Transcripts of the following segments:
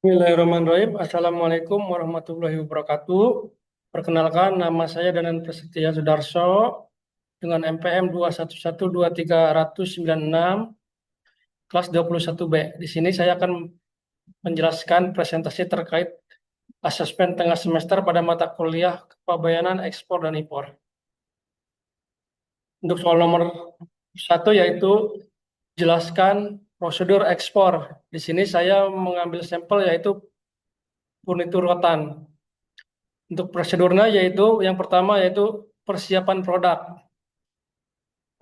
Bismillahirrahmanirrahim. Assalamualaikum warahmatullahi wabarakatuh. Perkenalkan, nama saya Danan Prasetya Sudarso dengan MPM 2112396 kelas 21B. Di sini saya akan menjelaskan presentasi terkait asesmen tengah semester pada mata kuliah kepabeanan ekspor dan impor. Untuk soal nomor satu yaitu jelaskan prosedur ekspor. Di sini saya mengambil sampel yaitu furnitur rotan. Untuk prosedurnya yaitu yang pertama yaitu persiapan produk.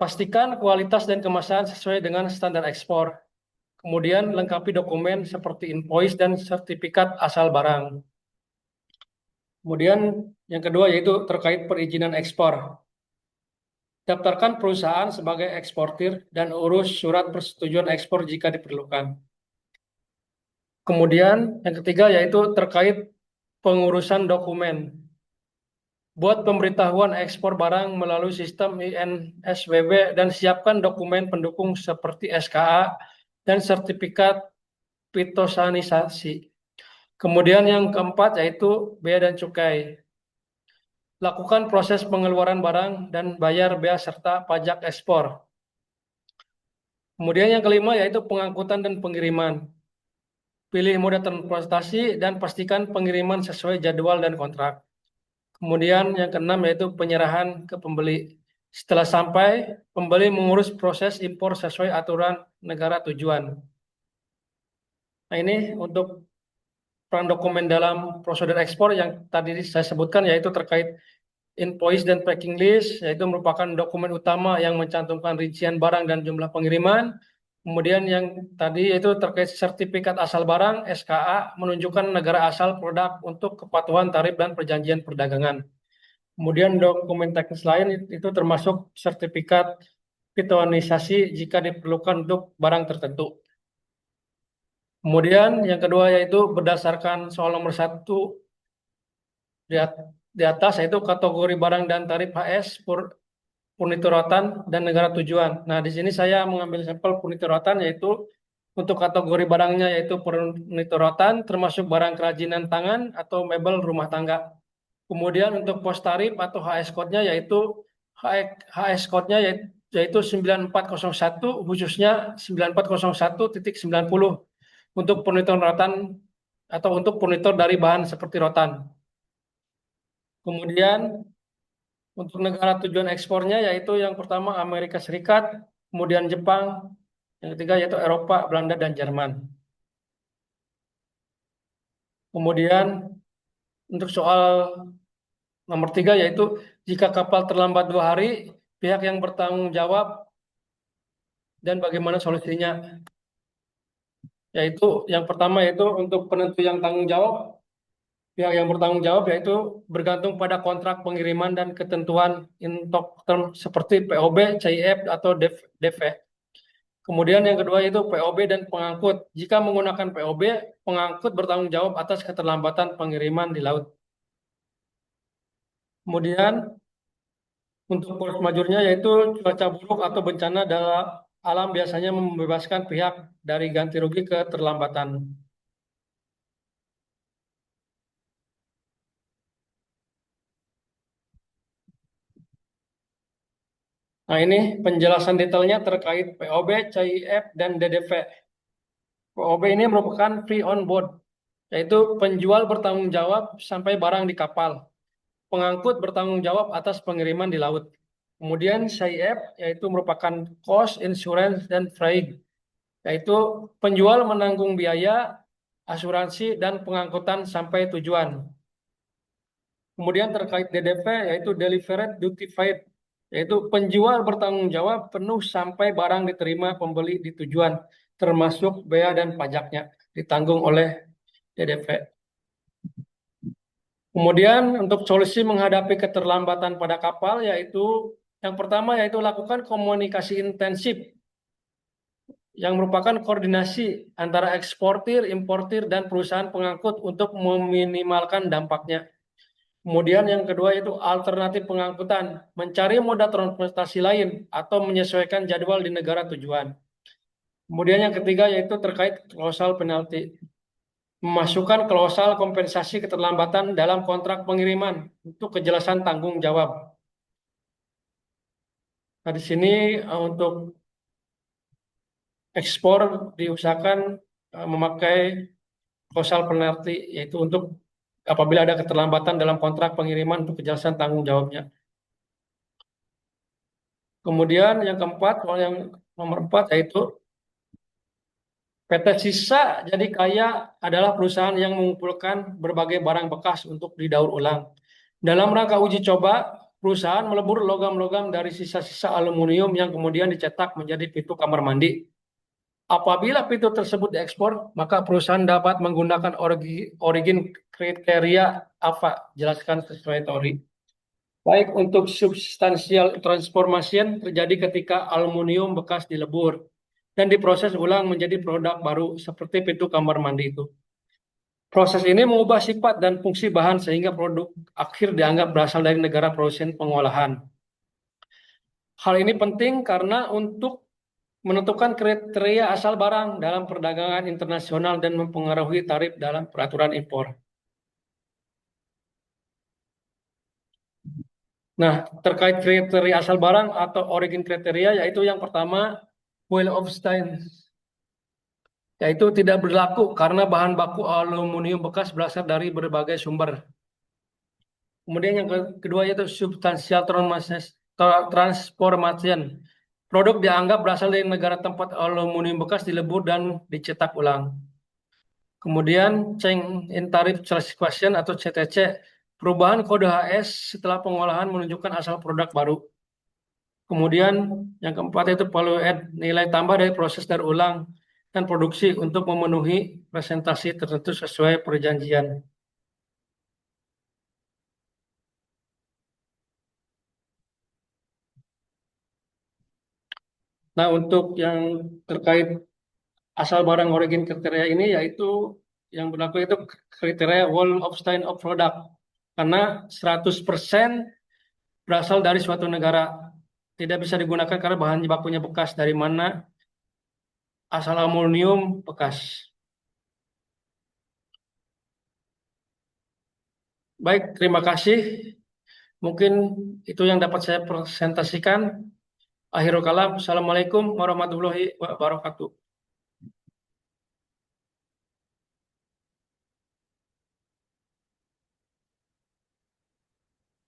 Pastikan kualitas dan kemasan sesuai dengan standar ekspor. Kemudian lengkapi dokumen seperti invoice dan sertifikat asal barang. Kemudian yang kedua yaitu terkait perizinan ekspor. Daftarkan perusahaan sebagai eksportir dan urus surat persetujuan ekspor jika diperlukan. Kemudian yang ketiga yaitu terkait pengurusan dokumen. Buat pemberitahuan ekspor barang melalui sistem INSWB dan siapkan dokumen pendukung seperti SKA dan sertifikat fitosanisasi. Kemudian yang keempat yaitu bea dan cukai. Lakukan proses pengeluaran barang dan bayar bea serta pajak ekspor. Kemudian yang kelima yaitu pengangkutan dan pengiriman. Pilih moda transportasi dan pastikan pengiriman sesuai jadwal dan kontrak. Kemudian yang keenam yaitu penyerahan ke pembeli. Setelah sampai, pembeli mengurus proses impor sesuai aturan negara tujuan. Nah ini untuk peran dokumen dalam prosedur ekspor yang tadi saya sebutkan yaitu terkait invoice dan packing list, yaitu merupakan dokumen utama yang mencantumkan rincian barang dan jumlah pengiriman. Kemudian yang tadi yaitu terkait sertifikat asal barang SKA menunjukkan negara asal produk untuk kepatuhan tarif dan perjanjian perdagangan. Kemudian dokumen teknis lain itu termasuk sertifikat fitonisasi jika diperlukan untuk barang tertentu. Kemudian yang kedua yaitu berdasarkan soal nomor satu di atas yaitu kategori barang dan tarif HS furnitur rotan dan negara tujuan. Nah di sini saya mengambil sampel furnitur rotan yaitu untuk kategori barangnya yaitu furnitur rotan termasuk barang kerajinan tangan atau mebel rumah tangga. Kemudian untuk pos tarif atau HS code-nya yaitu HS code-nya yaitu 9401 khususnya 9401.90 untuk furnitur rotan atau untuk furnitur dari bahan seperti rotan. Kemudian untuk negara tujuan ekspornya yaitu yang pertama Amerika Serikat, kemudian Jepang, yang ketiga yaitu Eropa, Belanda, dan Jerman. Kemudian untuk soal nomor tiga yaitu jika kapal terlambat 2 hari, pihak yang bertanggung jawab dan bagaimana solusinya. Yaitu yang pertama yaitu untuk penentu yang tanggung jawab, pihak yang bertanggung jawab yaitu bergantung pada kontrak pengiriman dan ketentuan Incoterm seperti POB, CIF, atau DV. Kemudian yang kedua yaitu POB dan pengangkut. Jika menggunakan POB, pengangkut bertanggung jawab atas keterlambatan pengiriman di laut. Kemudian untuk force majeure yaitu cuaca buruk atau bencana dalam alam biasanya membebaskan pihak dari ganti rugi keterlambatan. Nah ini penjelasan detailnya terkait POB, CIF, dan DDV. POB ini merupakan free on board, yaitu penjual bertanggung jawab sampai barang di kapal. Pengangkut bertanggung jawab atas pengiriman di laut. Kemudian CIF yaitu merupakan cost, insurance, dan freight, yaitu penjual menanggung biaya, asuransi, dan pengangkutan sampai tujuan. Kemudian terkait DDP yaitu Delivered Duty Paid, yaitu penjual bertanggung jawab penuh sampai barang diterima pembeli di tujuan, termasuk bea dan pajaknya ditanggung oleh DDP. Kemudian untuk solusi menghadapi keterlambatan pada kapal yaitu yang pertama yaitu lakukan komunikasi intensif yang merupakan koordinasi antara eksportir, importir, dan perusahaan pengangkut untuk meminimalkan dampaknya. Kemudian yang kedua itu alternatif pengangkutan, mencari moda transportasi lain atau menyesuaikan jadwal di negara tujuan. Kemudian yang ketiga yaitu terkait causal penalty. memasukkan klausal kompensasi keterlambatan dalam kontrak pengiriman untuk kejelasan tanggung jawab. Nah, di sini untuk ekspor diusahakan memakai klausal penalti, yaitu untuk apabila ada keterlambatan dalam kontrak pengiriman untuk kejelasan tanggung jawabnya. Kemudian yang keempat, kalau yang nomor 4 yaitu PT Sisa Jadi Kaya adalah perusahaan yang mengumpulkan berbagai barang bekas untuk didaur ulang. Dalam rangka uji coba, perusahaan melebur logam-logam dari sisa-sisa aluminium yang kemudian dicetak menjadi pintu kamar mandi. Apabila pintu tersebut diekspor, maka perusahaan dapat menggunakan origin kriteria apa? Jelaskan sesuai teori. Baik, untuk substansial transformation terjadi ketika aluminium bekas dilebur dan diproses ulang menjadi produk baru seperti pintu kamar mandi itu. Proses ini mengubah sifat dan fungsi bahan sehingga produk akhir dianggap berasal dari negara produsen pengolahan. Hal ini penting karena untuk menentukan kriteria asal barang dalam perdagangan internasional dan mempengaruhi tarif dalam peraturan impor. Nah, terkait kriteria asal barang atau origin kriteria, yaitu yang pertama, Wheel of Stein, yaitu tidak berlaku karena bahan baku aluminium bekas berasal dari berbagai sumber. Kemudian yang kedua yaitu substansial transformation. Produk dianggap berasal dari negara tempat aluminium bekas dilebur dan dicetak ulang. Kemudian change in tariff classification atau CTC, perubahan kode HS setelah pengolahan menunjukkan asal produk baru. Kemudian yang keempat itu value add, nilai tambah dari proses daur ulang dan produksi untuk memenuhi presentasi tertentu sesuai perjanjian. Nah, untuk yang terkait asal barang origin kriteria ini yaitu yang berlaku itu kriteria Wall of Stein of Product karena 100% berasal dari suatu negara, tidak bisa digunakan karena bahan bakunya bekas dari mana asal aluminium bekas. Baik, terima kasih. Mungkin itu yang dapat saya presentasikan. Akhirul kalam. Assalamualaikum warahmatullahi wabarakatuh.